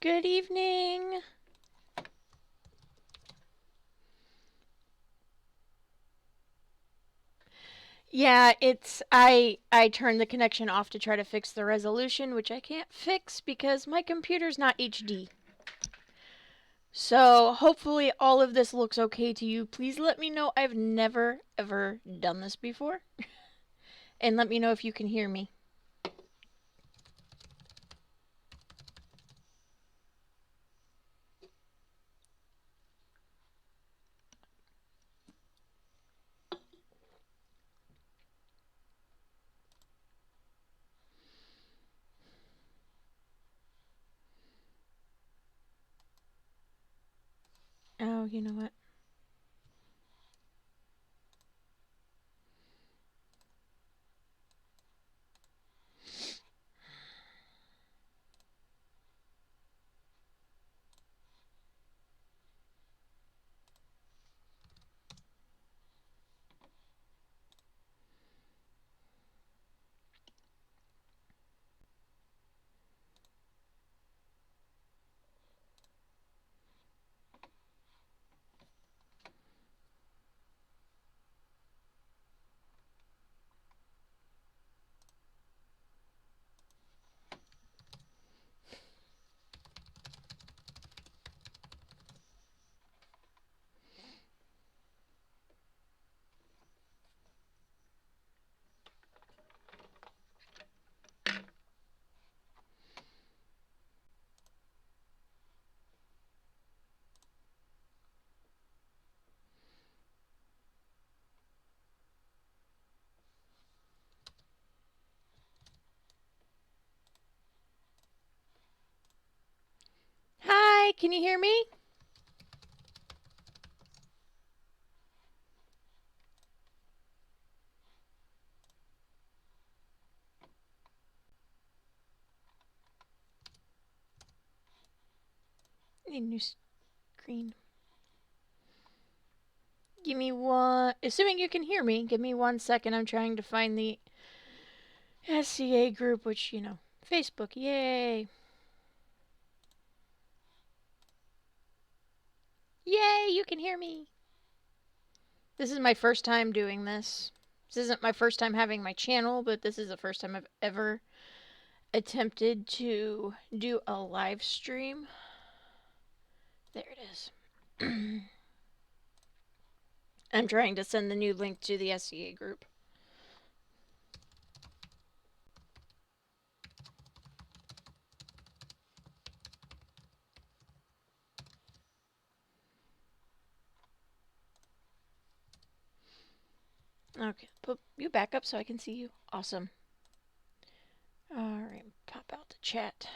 Good evening. Yeah, I turned the connection off to try to fix the resolution, which I can't fix because my computer's not HD. So hopefully all of this looks okay to you. Please let me know. I've never ever done this before. And let me know if you can hear me. Oh, you know what? Hi, can you hear me? Need a new screen. Give me one. Assuming you can hear me, give me 1 second. I'm trying to find the SCA group, which, Facebook. Yay. Yay, you can hear me. This is my first time doing this. This isn't my first time having my channel, but this is the first time I've ever attempted to do a live stream. There it is. I'm trying to send the new link to the SCA group. Okay, put you back up so I can see you. Awesome. Alright, pop out the chat.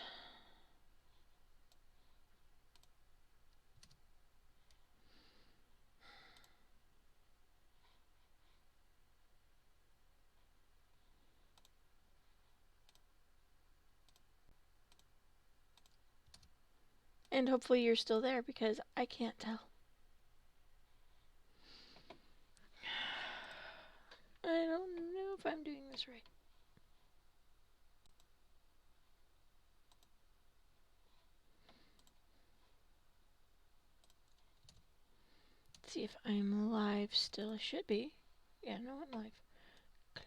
And hopefully you're still there because I can't tell. I don't know if I'm doing this right. Let's see if I'm live still. I should be. Yeah, no, I'm live. Close.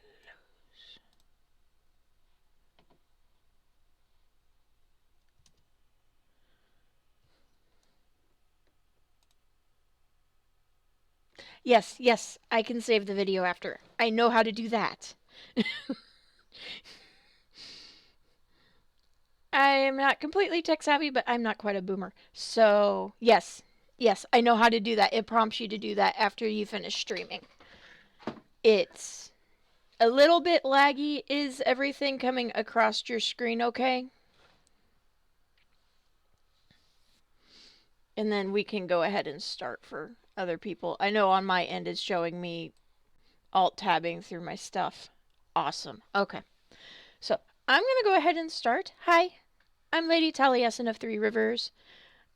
Yes, yes, I can save the video after. I know how to do that. I am not completely tech savvy, but I'm not quite a boomer. So, yes, yes, I know how to do that. It prompts you to do that after you finish streaming. It's a little bit laggy. Is everything coming across your screen okay? And then we can go ahead and start for other people. I know on my end it's showing me alt-tabbing through my stuff. Awesome. Okay. So I'm going to go ahead and start. Hi, I'm Lady Taliesin of Three Rivers.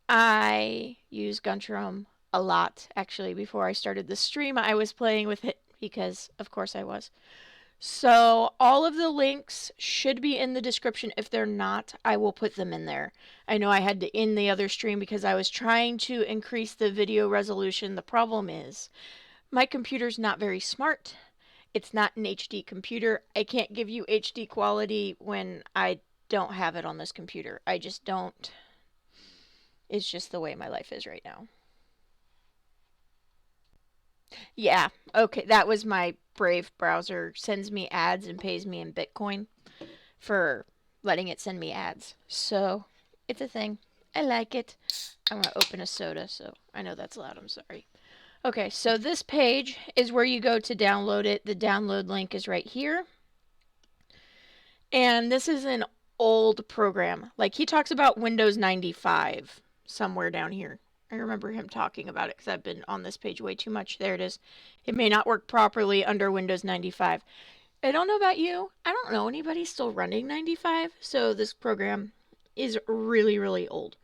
I use Guntram a lot. Actually, before I started the stream, I was playing with it because, of course, I was. So all of the links should be in the description. If they're not, I will put them in there. I know I had to end the other stream because I was trying to increase the video resolution. The problem is my computer's not very smart. It's not an HD computer. I can't give you HD quality when I don't have it on this computer. I just don't. It's just the way my life is right now. Yeah, okay, that was my Brave browser. Sends me ads and pays me in Bitcoin for letting it send me ads. So, it's a thing. I like it. I'm going to open a soda, so I know that's loud. I'm sorry. Okay, so this page is where you go to download it. The download link is right here. And this is an old program. Like, he talks about Windows 95 somewhere down here. I remember him talking about it because I've been on this page way too much. There it is. It may not work properly under Windows 95. I don't know about you. I don't know anybody still running 95, so this program is really, really old.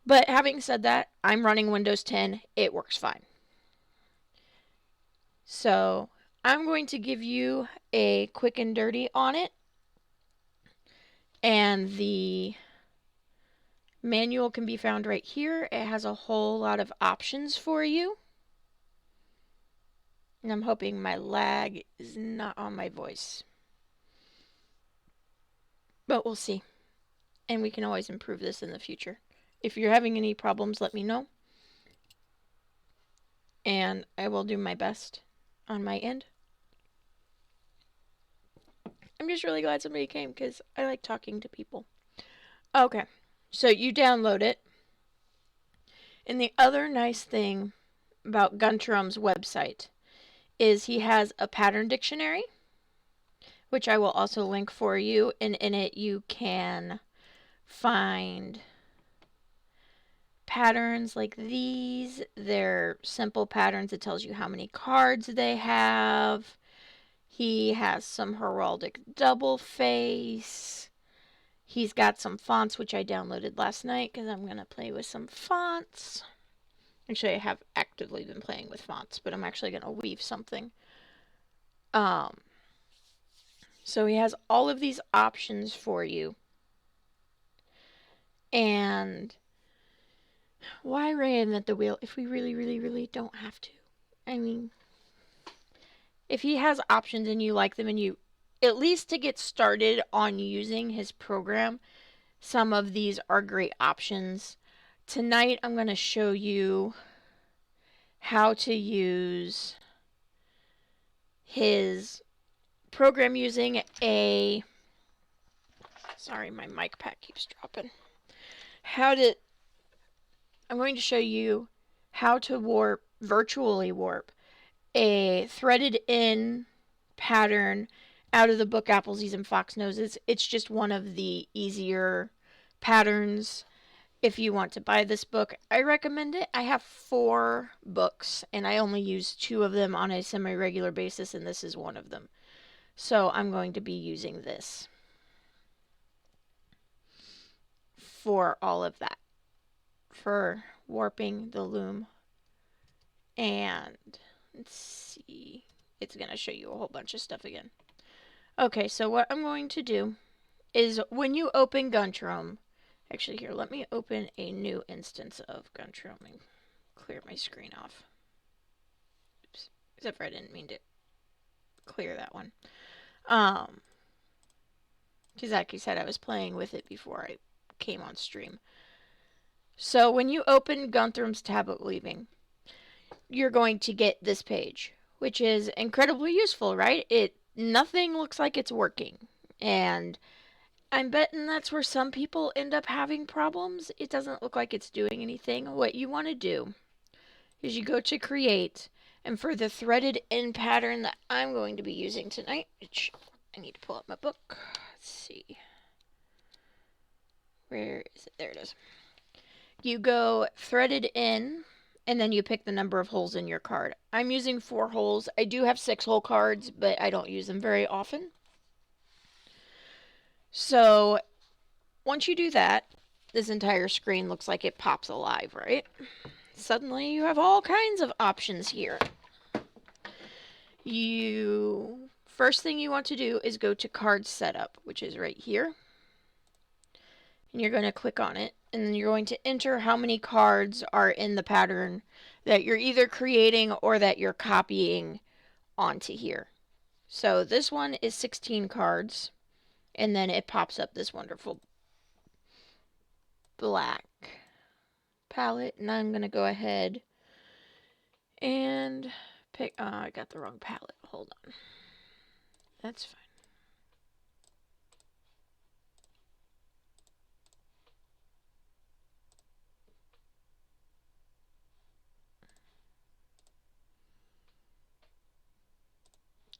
But having said that, I'm running Windows 10. It works fine. So I'm going to give you a quick and dirty on it. And the manual can be found right here. It has a whole lot of options for you. And I'm hoping my lag is not on my voice. But we'll see. And we can always improve this in the future. If you're having any problems, let me know. And I will do my best on my end. I'm just really glad somebody came because I like talking to people. Okay, so you download it. And the other nice thing about Guntram's website is he has a pattern dictionary, which I will also link for you. And in it you can find patterns like these. They're simple patterns. It tells you how many cards they have. He has some heraldic double face. He's got some fonts, which I downloaded last night because I'm going to play with some fonts. Actually, I have actively been playing with fonts, but I'm actually going to weave something. So he has all of these options for you. And why reinvent the wheel if we really, really, really don't have to? I mean, if he has options and you like them and you, at least to get started on using his program, some of these are great options. Tonight, I'm going to show you how to use his program using a... Sorry, my mic pack keeps dropping. I'm going to show you how to virtually warp a threaded in pattern out of the book Appleseeds and Fox Noses. It's just one of the easier patterns. If you want to buy this book, I recommend it. I have 4 books and I only use 2 of them on a semi-regular basis, and this is one of them. So I'm going to be using this for all of that. For warping the loom. And let's see. It's going to show you a whole bunch of stuff again. Okay, so what I'm going to do is when you open Guntram, actually here, let me open a new instance of Guntram and clear my screen off. Oops, except for I didn't mean to clear that one. Because like I said, I was playing with it before I came on stream. So when you open Guntram's Tabletweaving, you're going to get this page, which is incredibly useful, right? Nothing looks like it's working. And I'm betting that's where some people end up having problems. It doesn't look like it's doing anything. What you want to do is you go to create, and for the threaded in pattern that I'm going to be using tonight, which I need to pull up my book. Let's see. Where is it? There it is. You go threaded in, and then you pick the number of holes in your card. I'm using 4 holes. I do have 6 hole cards, but I don't use them very often. So once you do that, this entire screen looks like it pops alive, right? Suddenly you have all kinds of options here. first thing you want to do is go to card setup, which is right here. And you're going to click on it, and then you're going to enter how many cards are in the pattern that you're either creating or that you're copying onto here. So this one is 16 cards, and then it pops up this wonderful black palette, and I'm going to go ahead and pick, I got the wrong palette, hold on. That's fine.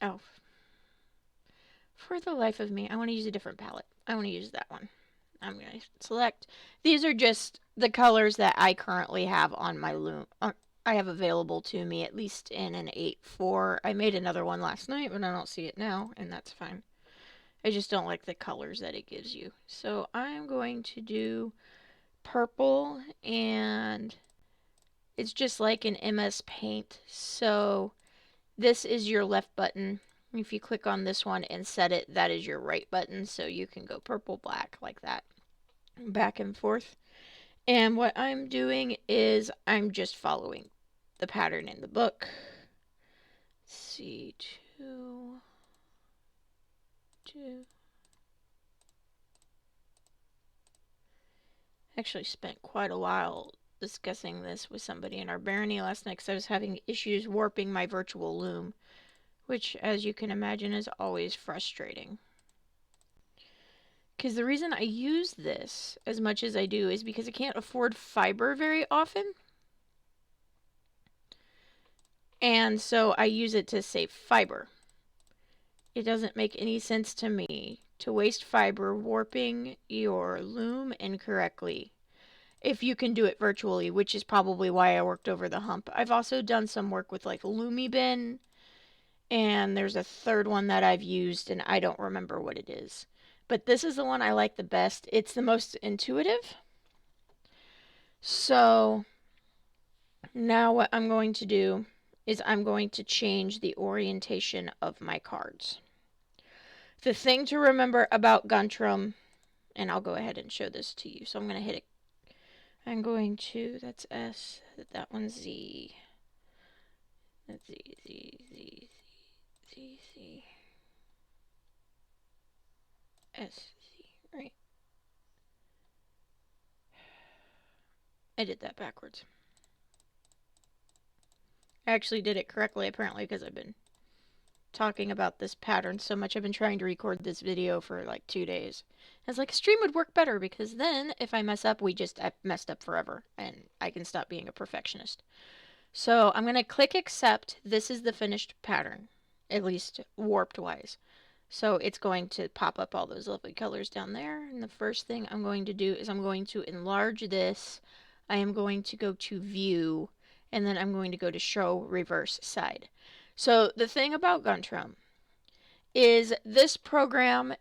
Oh, for the life of me, I want to use a different palette. I want to use that one. I'm going to select. These are just the colors that I currently have on my loom. I have available to me, at least in an 8-4. I made another one last night, but I don't see it now, and that's fine. I just don't like the colors that it gives you. So I'm going to do purple, and it's just like an MS Paint. So this is your left button. If you click on this one and set it, that is your right button. So you can go purple, black, like that, back and forth. And what I'm doing is I'm just following the pattern in the book. Let's see, two. Actually spent quite a while discussing this with somebody in our barony last night because I was having issues warping my virtual loom, which, as you can imagine, is always frustrating. Because the reason I use this as much as I do is because I can't afford fiber very often. And so I use it to save fiber. It doesn't make any sense to me to waste fiber warping your loom incorrectly if you can do it virtually, which is probably why I worked over the hump. I've also done some work with like LumiBin, and there's a third one that I've used, and I don't remember what it is. But this is the one I like the best. It's the most intuitive. So now what I'm going to do is I'm going to change the orientation of my cards. The thing to remember about Guntram, and I'll go ahead and show this to you. So I'm going to hit it. I'm going to, that's S, that one's Z. That's Z, Z, Z, Z, Z, Z. S, Z, right? I did that backwards. I actually did it correctly, apparently, because I've been talking about this pattern so much. I've been trying to record this video for like 2 days. I was like, a stream would work better because then if I mess up, I messed up forever and I can stop being a perfectionist. So I'm going to click accept. This is the finished pattern, at least warped wise. So it's going to pop up all those lovely colors down there. And the first thing I'm going to do is I'm going to enlarge this. I am going to go to view, and then I'm going to go to show reverse side. So the thing about Guntram is this program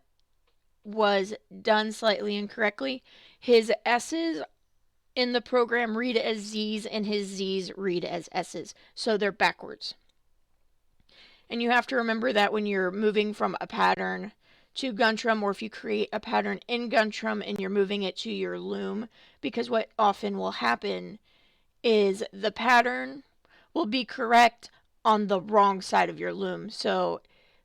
was done slightly incorrectly. His S's in the program read as Z's, and his Z's read as S's. So they're backwards. And you have to remember that when you're moving from a pattern to Guntram, or if you create a pattern in Guntram and you're moving it to your loom, because what often will happen is the pattern will be correct on the wrong side of your loom. So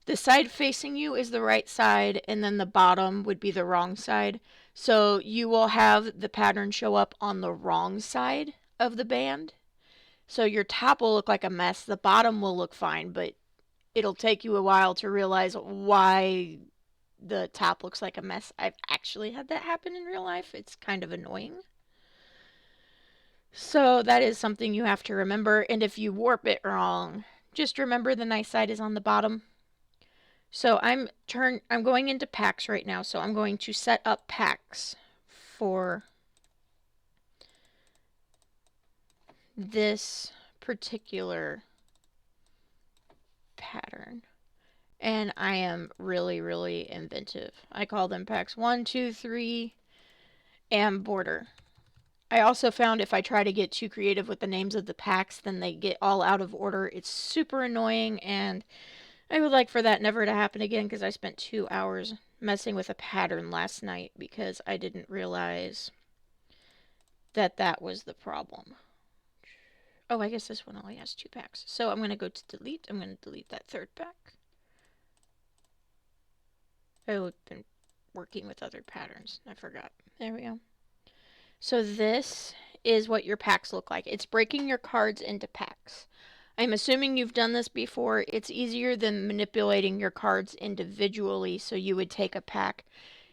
the side facing you is the right side, and then the bottom would be the wrong side. So you will have the pattern show up on the wrong side of the band. So your top will look like a mess. The bottom will look fine, but it'll take you a while to realize why the top looks like a mess. I've actually had that happen in real life. It's kind of annoying. So that is something you have to remember. And if you warp it wrong, just remember the nice side is on the bottom. So I'm going into packs right now. So I'm going to set up packs for this particular pattern. And I am really, really inventive. I call them packs 1, 2, 3, and border. I also found if I try to get too creative with the names of the packs, then they get all out of order. It's super annoying, and I would like for that never to happen again because I spent 2 hours messing with a pattern last night because I didn't realize that that was the problem. Oh, I guess this one only has 2 packs. So I'm going to go to delete. I'm going to delete that 3rd pack. I've been working with other patterns. I forgot. There we go. So this is what your packs look like. It's breaking your cards into packs. I'm assuming you've done this before. It's easier than manipulating your cards individually. So you would take a pack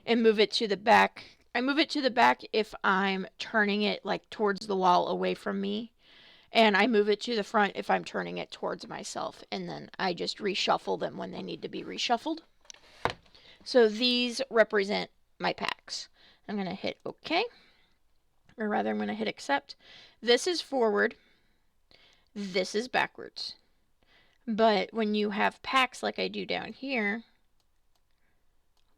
and move it to the back. I move it to the back if I'm turning it like towards the wall away from me. And I move it to the front if I'm turning it towards myself. And then I just reshuffle them when they need to be reshuffled. So these represent my packs. I'm going to hit OK. Or rather, I'm going to hit accept. This is forward. This is backwards. But when you have packs like I do down here,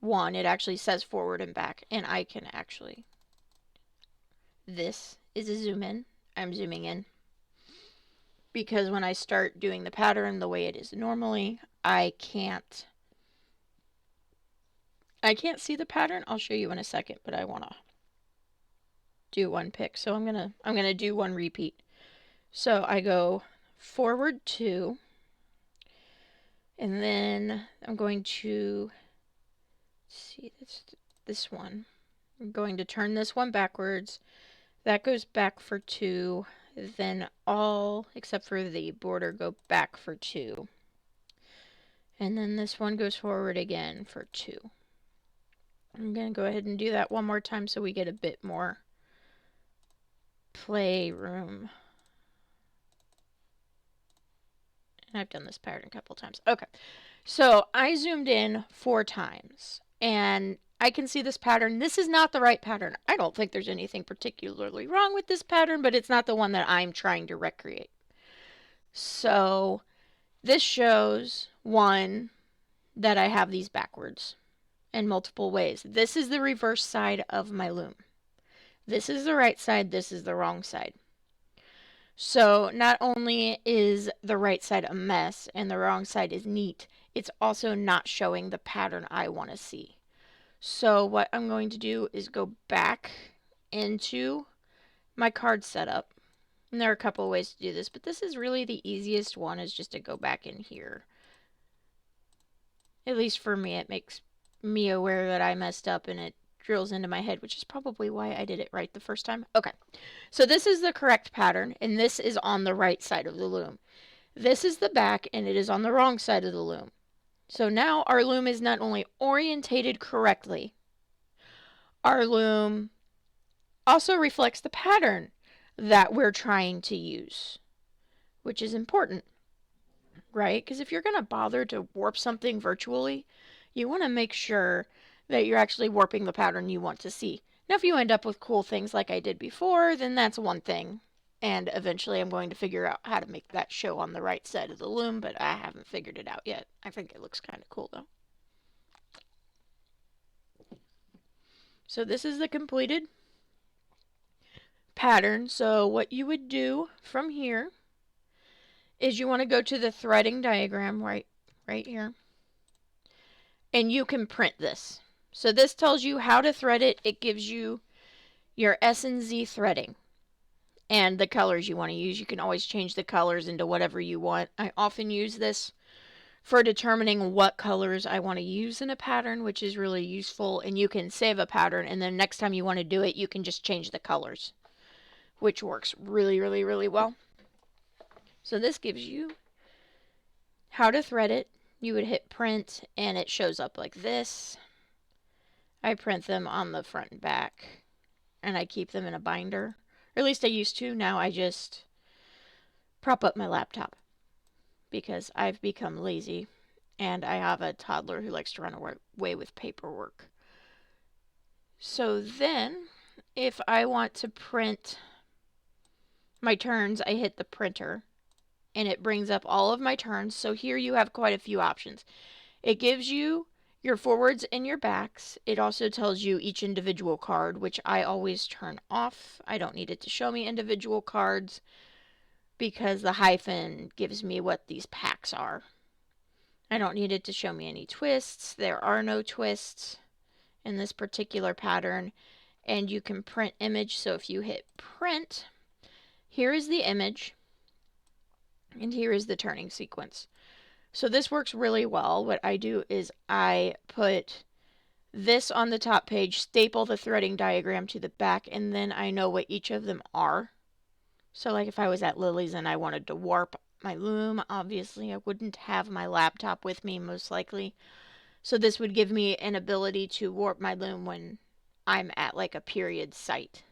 one, it actually says forward and back. And I can actually... This is a zoom in. I'm zooming in. Because when I start doing the pattern the way it is normally, I can't see the pattern. I'll show you in a second, but I want to do one pick. So I'm going to do one repeat. So I go forward 2, and then I'm going to see this one. I'm going to turn this one backwards. That goes back for 2. Then all except for the border go back for 2. And then this one goes forward again for 2. I'm going to go ahead and do that one more time so we get a bit more playroom. And I've done this pattern a couple times. Okay, so I zoomed in 4 times. And I can see this pattern. This is not the right pattern. I don't think there's anything particularly wrong with this pattern, but it's not the one that I'm trying to recreate. So this shows, one, that I have these backwards in multiple ways. This is the reverse side of my loom. This is the right side, this is the wrong side. So not only is the right side a mess and the wrong side is neat, it's also not showing the pattern I want to see. So what I'm going to do is go back into my card setup. And there are a couple of ways to do this, but this is really the easiest one, is just to go back in here. At least for me, it makes me aware that I messed up and it drills into my head, which is probably why I did it right the first time. Okay, so this is the correct pattern, and this is on the right side of the loom. This is the back, and it is on the wrong side of the loom. So now our loom is not only orientated correctly, our loom also reflects the pattern that we're trying to use, which is important, right? Because if you're going to bother to warp something virtually, you want to make sure that you're actually warping the pattern you want to see. Now, if you end up with cool things like I did before, then that's one thing. And eventually I'm going to figure out how to make that show on the right side of the loom, but I haven't figured it out yet. I think it looks kind of cool, though. So this is the completed pattern. So what you would do from here is you want to go to the threading diagram right here. And you can print this. So this tells you how to thread it. It gives you your S and Z threading and the colors you want to use. You can always change the colors into whatever you want. I often use this for determining what colors I want to use in a pattern, which is really useful. And you can save a pattern, and then next time you want to do it, you can just change the colors, which works really, really, really well. So this gives you how to thread it. You would hit print, and it shows up like this. I print them on the front and back, and I keep them in a binder. Or at least I used to. Now I just prop up my laptop because I've become lazy, and I have a toddler who likes to run away with paperwork. So then, if I want to print my turns, I hit the printer, and it brings up all of my turns. So here you have quite a few options. It gives you your forwards and your backs. It also tells you each individual card, which I always turn off. I don't need it to show me individual cards because the hyphen gives me what these packs are. I don't need it to show me any twists. There are no twists in this particular pattern. And you can print image. So if you hit print, here is the image. And here is the turning sequence. So this works really well. What I do is I put this on the top page, staple the threading diagram to the back, and then I know what each of them are. So like if I was at Lily's and I wanted to warp my loom, obviously I wouldn't have my laptop with me most likely. So this would give me an ability to warp my loom when I'm at like a period site.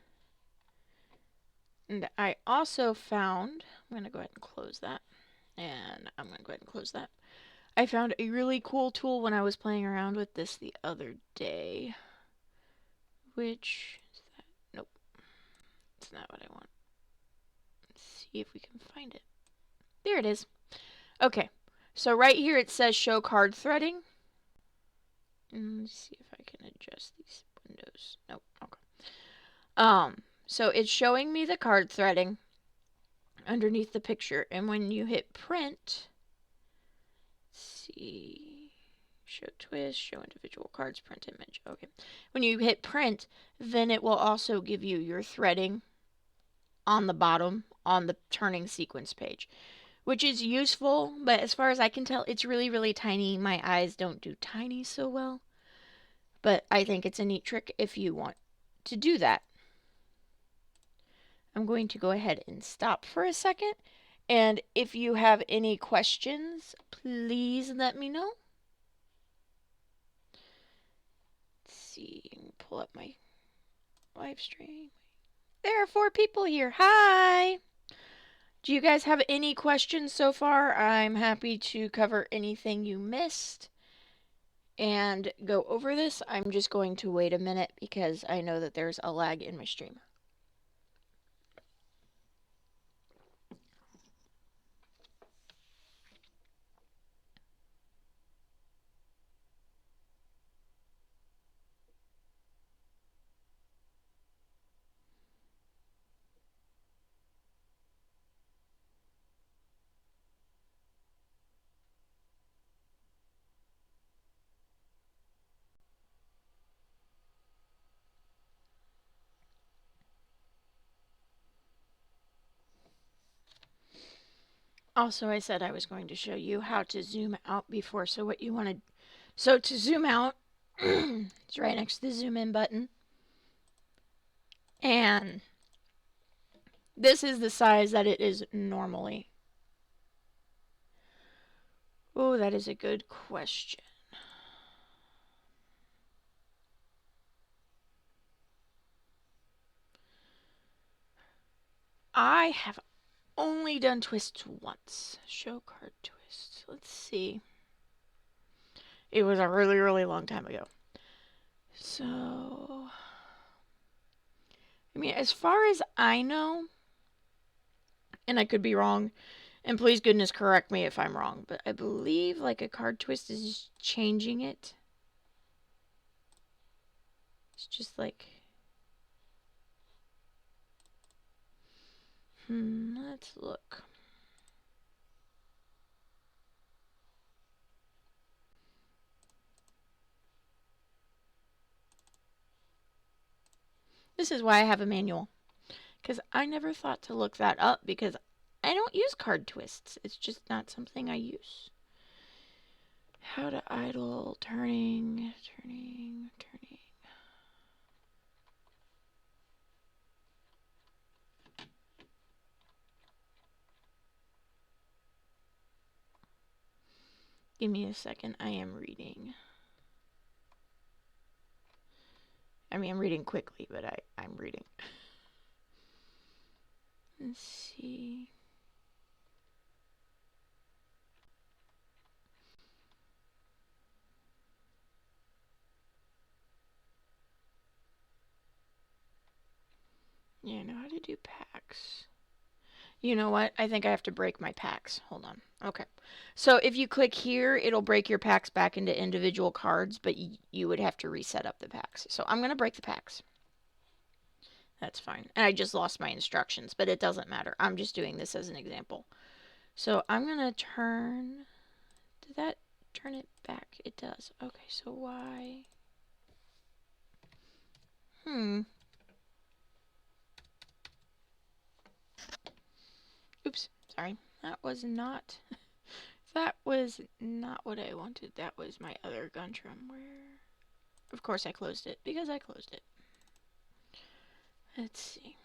And I also found, I'm going to go ahead and close that. And I'm going to go ahead and close that. I found a really cool tool when I was playing around with this the other day. Which is that? Nope. It's not what I want. Let's see if we can find it. There it is. Okay. So right here it says show card threading. And let's see if I can adjust these windows. Nope. Okay. So it's showing me the card threading underneath the picture. And when you hit print, let's see, show twist, show individual cards, print image. Okay. When you hit print, then it will also give you your threading on the bottom on the turning sequence page, which is useful, but as far as I can tell, it's really, really tiny. My eyes don't do tiny so well, but I think it's a neat trick if you want to do that. I'm going to go ahead and stop for a second, and if you have any questions, please let me know. Let's see, pull up my live stream. There are 4 people here. Hi! Do you guys have any questions so far? I'm happy to cover anything you missed and go over this. I'm just going to wait a minute because I know that there's a lag in my stream. Also, I said I was going to show you how to zoom out before. So what you want to, so to zoom out, it's right next to the zoom in button. And this is the size that it is normally. Oh, that is a good question. I have only done twists once. Show card twist. Let's see. It was a really, really long time ago. So, I mean, as far as I know, and I could be wrong, and please goodness correct me if I'm wrong, but I believe like a card twist is changing it. It's just like, let's look. This is why I have a manual, because I never thought to look that up because I don't use card twists. It's just not something I use. How to idle, turning. Give me a second. I am reading. I mean, I'm reading quickly, but I'm reading. Let's see. Yeah, I know how to do packs. You know what? I think I have to break my packs. Hold on. Okay. So if you click here, it'll break your packs back into individual cards, but you would have to reset up the packs. So I'm going to break the packs. That's fine. And I just lost my instructions, but it doesn't matter. I'm just doing this as an example. So I'm going to turn... Did that turn it back? It does. Okay, so why? Oops, sorry. That was not what I wanted. That was my other Guntram where of course I closed it because I closed it. Let's see.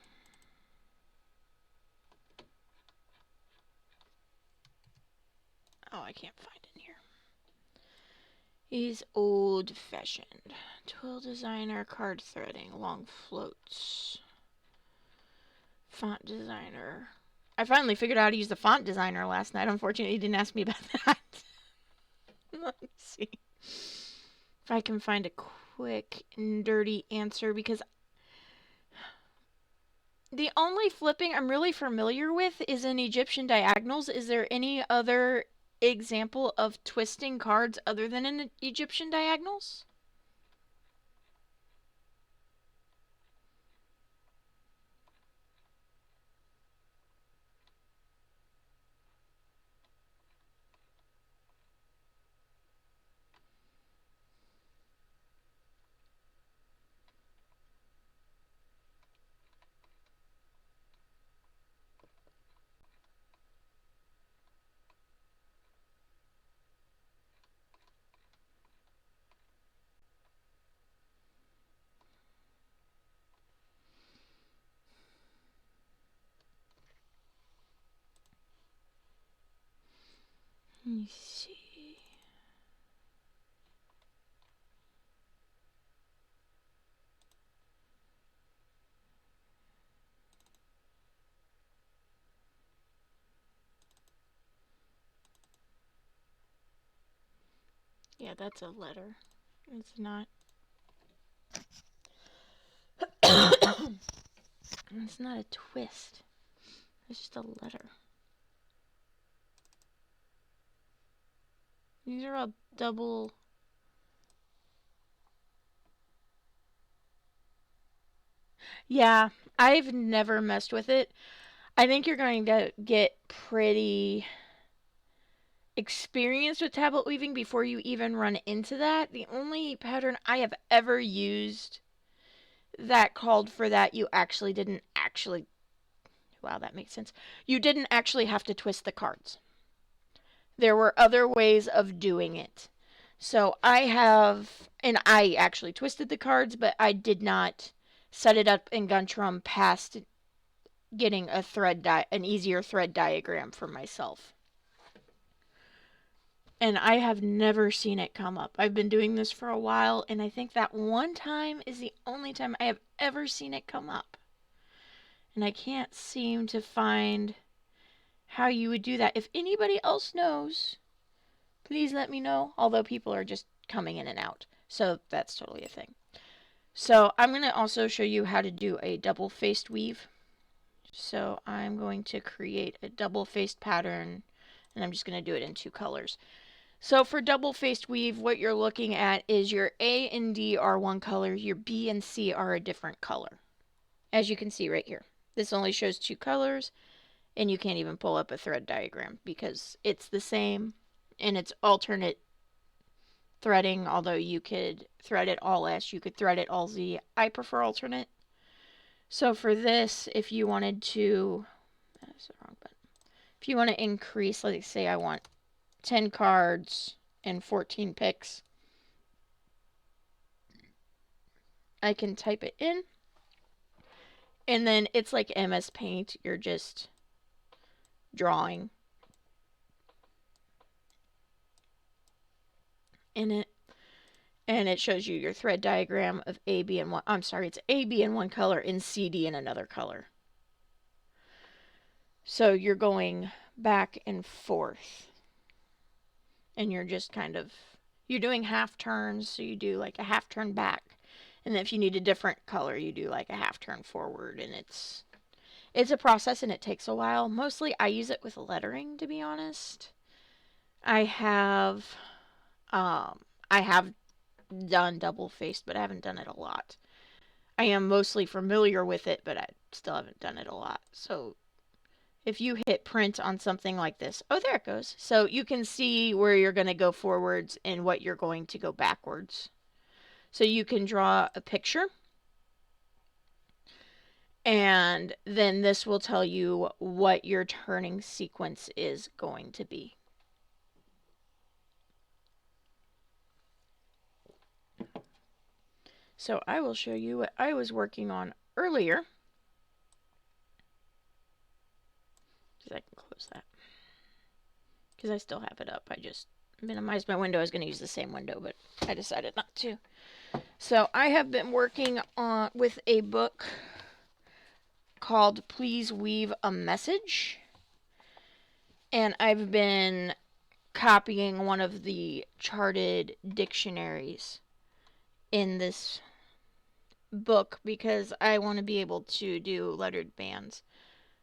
Oh, I can't find it here. He's old-fashioned. Twill designer, card threading, long floats. Font designer. I finally figured out how to use the font designer last night. Unfortunately, you didn't ask me about that. Let me see if I can find a quick and dirty answer, because the only flipping I'm really familiar with is in Egyptian diagonals. Is there any other example of twisting cards other than in Egyptian diagonals? Let me see. Yeah, that's a letter. It's not. It's not a twist. It's just a letter. These are all double. Yeah, I've never messed with it. I think you're going to get pretty experienced with tablet weaving before you even run into that. The only pattern I have ever used that called for that, you actually didn't actually. Wow, that makes sense. You didn't actually have to twist the cards. There were other ways of doing it. So I have, and I actually twisted the cards, but I did not set it up in Guntram past getting an easier thread diagram for myself. And I have never seen it come up. I've been doing this for a while, and I think that one time is the only time I have ever seen it come up. And I can't seem to find how you would do that. If anybody else knows, please let me know. Although people are just coming in and out, so that's totally a thing. So I'm going to also show you how to do a double-faced weave. So I'm going to create a double-faced pattern, and I'm just going to do it in 2 colors. So for double-faced weave, what you're looking at is your A and D are one color, your B and C are a different color. As you can see right here. This only shows 2 colors, and you can't even pull up a thread diagram because it's the same, and it's alternate threading, although you could thread it all S, you could thread it all Z. I prefer alternate. So for this, if you wanted to, that's the wrong button. If you want to increase, let's say I want 10 cards and 14 picks, I can type it in, and then it's like MS Paint. You're just drawing in it, and it shows you your thread diagram of A, B, and one. I'm sorry, it's A, B in one color and C, D in another color. So you're going back and forth, and you're just kind of, you're doing half turns, so you do like a half turn back, and then if you need a different color, you do like a half turn forward, and it's a process, and it takes a while. Mostly I use it with lettering, to be honest. I have done double faced, but I haven't done it a lot. I am mostly familiar with it, but I still haven't done it a lot. So if you hit print on something like this, oh, there it goes. So you can see where you're going to go forwards and what you're going to go backwards. So you can draw a picture, and then this will tell you what your turning sequence is going to be. So I will show you what I was working on earlier. I can close that because I still have it up. I just minimized my window. I was going to use the same window, but I decided not to. So I have been working on with a book called Please Weave a Message, and I've been copying one of the charted dictionaries in this book because I want to be able to do lettered bands.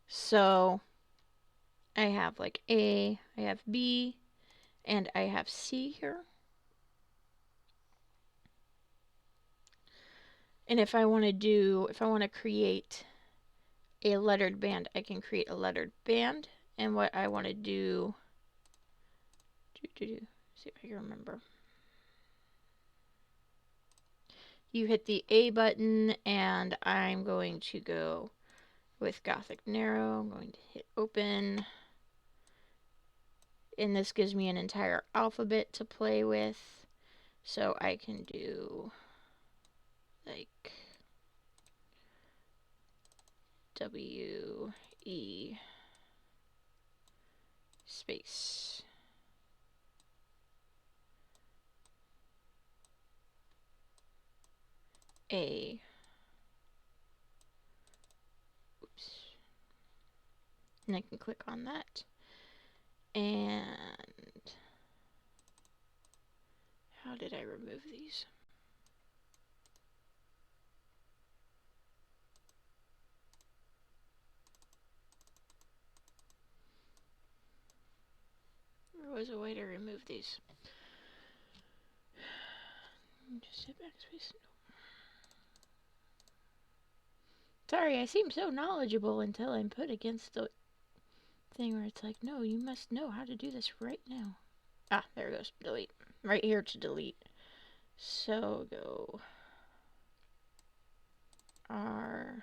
So I have like A, I have B, and I have C here. And if I want to create a lettered band, I can create a lettered band. And what I want to do, see if I can remember. You hit the A button, and I'm going to go with Gothic Narrow. I'm going to hit open. And this gives me an entire alphabet to play with. So I can do like W, E, space. A. Oops. And I can click on that. And how did I remove these? There was a way to remove these. Just hit backspace. Sorry, I seem so knowledgeable until I'm put against the thing where it's like, no, you must know how to do this right now. Ah, there it goes. Delete. Right here to delete. So go R,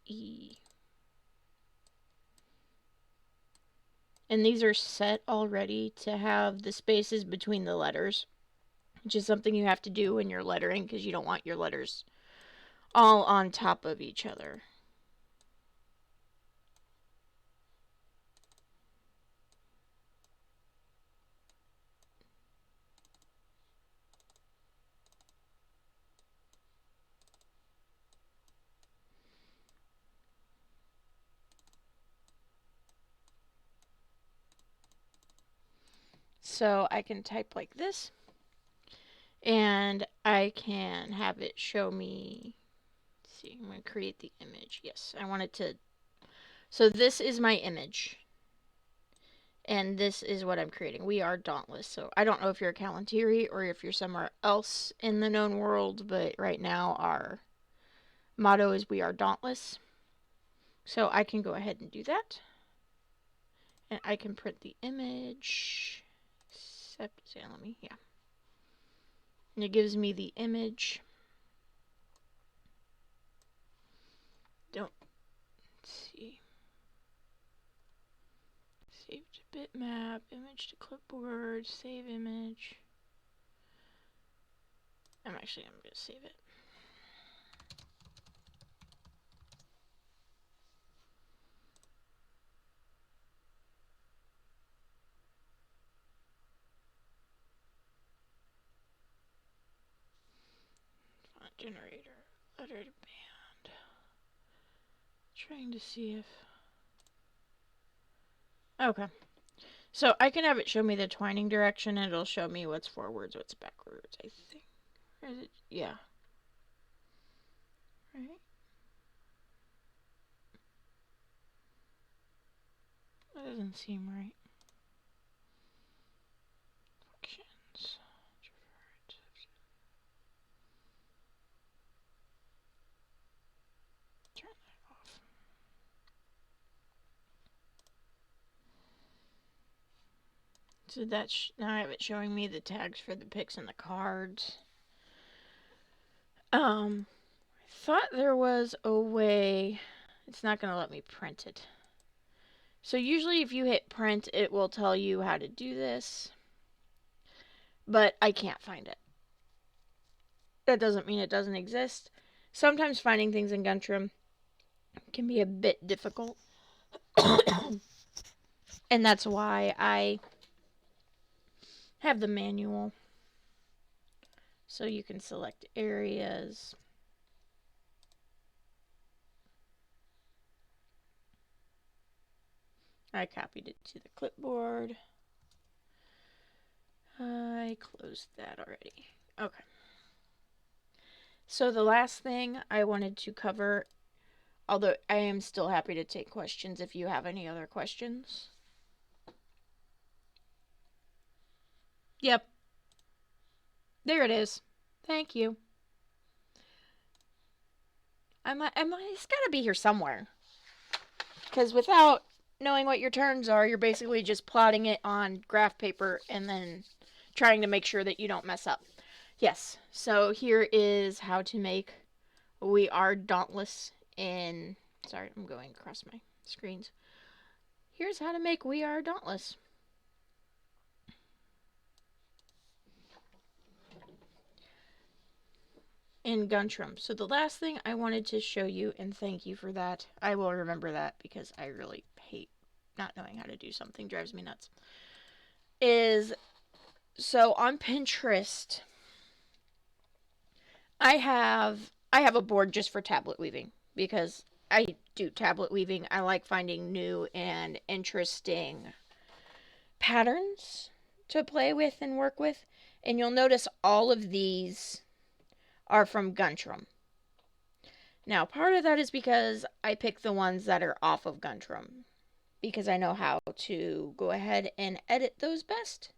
E. And these are set already to have the spaces between the letters, which is something you have to do when you're lettering because you don't want your letters all on top of each other. So I can type like this, and I can have it show me. Let's see, I'm going to create the image. Yes, I want it to. So this is my image, and this is what I'm creating. We are Dauntless. So I don't know if you're a Kalantiri or if you're somewhere else in the known world, but right now our motto is We Are Dauntless. So I can go ahead and do that. And I can print the image. Except, let me, yeah. And it gives me the image. Don't see. Save to bitmap, image to clipboard, save image. I'm going to save it. Font generator, lettered band. Trying to see if. Okay. So I can have it show me the twining direction, and it'll show me what's forwards, what's backwards, I think. Or is it? Yeah. Right? That doesn't seem right. Functions. Turn that off. So that's now I have it showing me the tags for the picks and the cards. I thought there was a way. It's not going to let me print it. So usually if you hit print, it will tell you how to do this. But I can't find it. That doesn't mean it doesn't exist. Sometimes finding things in Guntram can be a bit difficult. And that's why I have the manual. So you can select areas. I copied it to the clipboard. I closed that already. Okay. So the last thing I wanted to cover, although I am still happy to take questions if you have any other questions. Yep. There it is. Thank you. It's got to be here somewhere. Because without knowing what your turns are, you're basically just plotting it on graph paper and then trying to make sure that you don't mess up. Yes, so here is how to make We Are Dauntless in... Sorry, I'm going across my screens. Here's how to make We Are Dauntless. In Guntram. So the last thing I wanted to show you, and thank you for that, I will remember that because I really hate not knowing how to do something, drives me nuts, is so on Pinterest I have a board just for tablet weaving because I do tablet weaving. I like finding new and interesting patterns to play with and work with, and you'll notice all of these are from Guntram. Now, part of that is because I pick the ones that are off of Guntram, because I know how to go ahead and edit those best.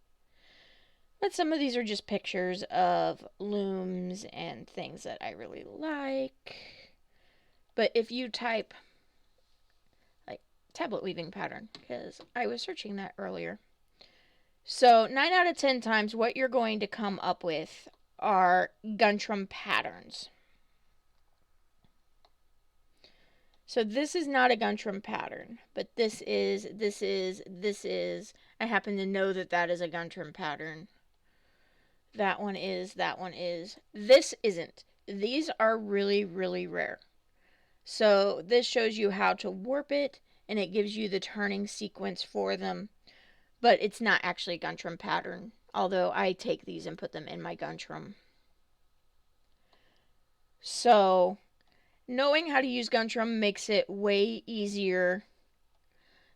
But some of these are just pictures of looms and things that I really like. But if you type, like, tablet weaving pattern, because I was searching that earlier. So 9 out of 10 times what you're going to come up with are Guntram patterns. So this is not a Guntram pattern, but this is. I happen to know that that is a Guntram pattern. That one is. This isn't. These are really, really rare. So this shows you how to warp it, and it gives you the turning sequence for them. But it's not actually a Guntram pattern, although I take these and put them in my Guntram. So knowing how to use Guntram makes it way easier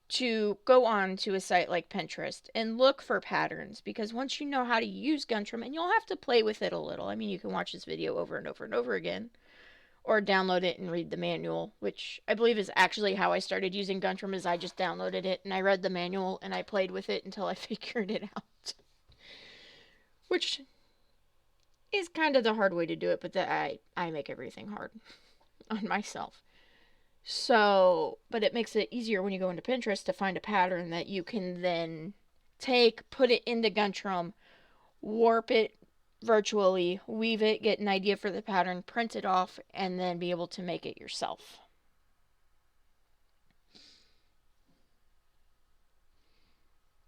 to go on to a site like Pinterest and look for patterns, because once you know how to use Guntram, and you'll have to play with it a little. I mean, you can watch this video over and over and over again, or download it and read the manual, which I believe is actually how I started using Guntram, is I just downloaded it and I read the manual and I played with it until I figured it out. Which is kind of the hard way to do it, but I make everything hard on myself. So, but it makes it easier when you go into Pinterest to find a pattern that you can then take, put it into Guntram, warp it virtually, weave it, get an idea for the pattern, print it off, and then be able to make it yourself.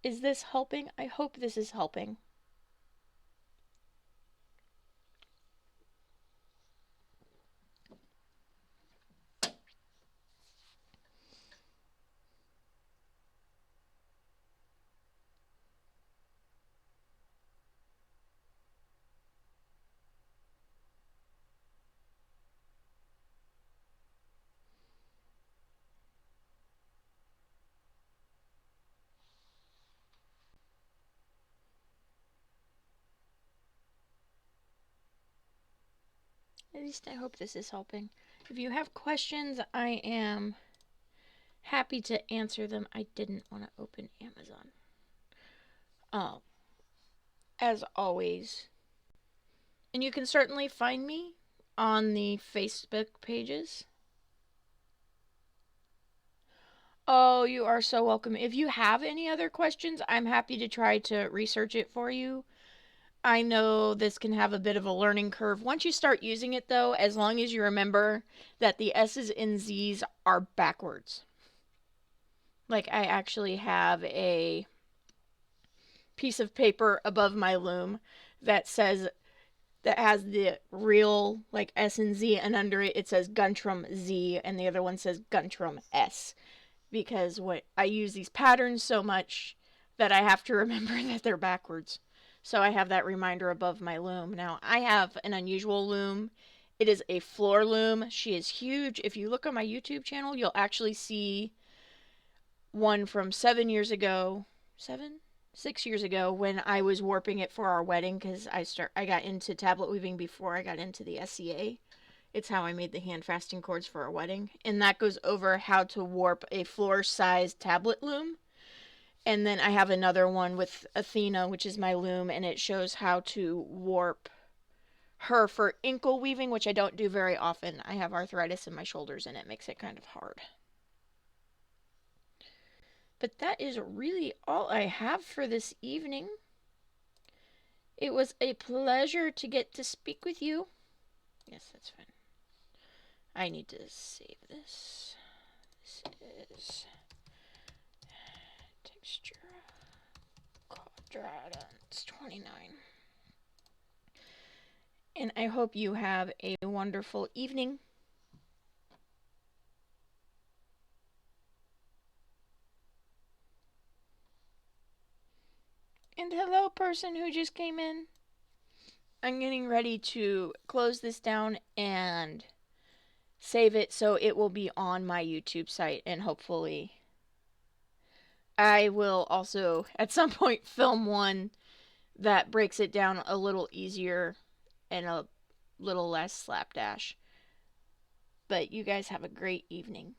Is this helping? I hope this is helping. At least I hope this is helping. If you have questions, I am happy to answer them. I didn't want to open Amazon. As always. And you can certainly find me on the Facebook pages. Oh, you are so welcome. If you have any other questions, I'm happy to try to research it for you. I know this can have a bit of a learning curve. Once you start using it, though, as long as you remember that the S's and Z's are backwards. Like, I actually have a piece of paper above my loom that says, that has the real, like, S and Z, and under it, it says Guntram Z, and the other one says Guntram S. Because what I use these patterns so much that I have to remember that they're backwards. So I have that reminder above my loom. Now, I have an unusual loom. It is a floor loom. She is huge. If you look on my YouTube channel, you'll actually see one from 7 years ago. 6 years ago, when I was warping it for our wedding, because I got into tablet weaving before I got into the SCA. It's how I made the hand fasting cords for our wedding. And that goes over how to warp a floor-sized tablet loom. And then I have another one with Athena, which is my loom, and it shows how to warp her for inkle weaving, which I don't do very often. I have arthritis in my shoulders, and it makes it kind of hard. But that is really all I have for this evening. It was a pleasure to get to speak with you. Yes, that's fine. I need to save this. This is texture quadrants 29. And I hope you have a wonderful evening. And hello, person who just came in. I'm getting ready to close this down and save it so it will be on my YouTube site, and hopefully I will also at some point film one that breaks it down a little easier and a little less slapdash. But you guys have a great evening.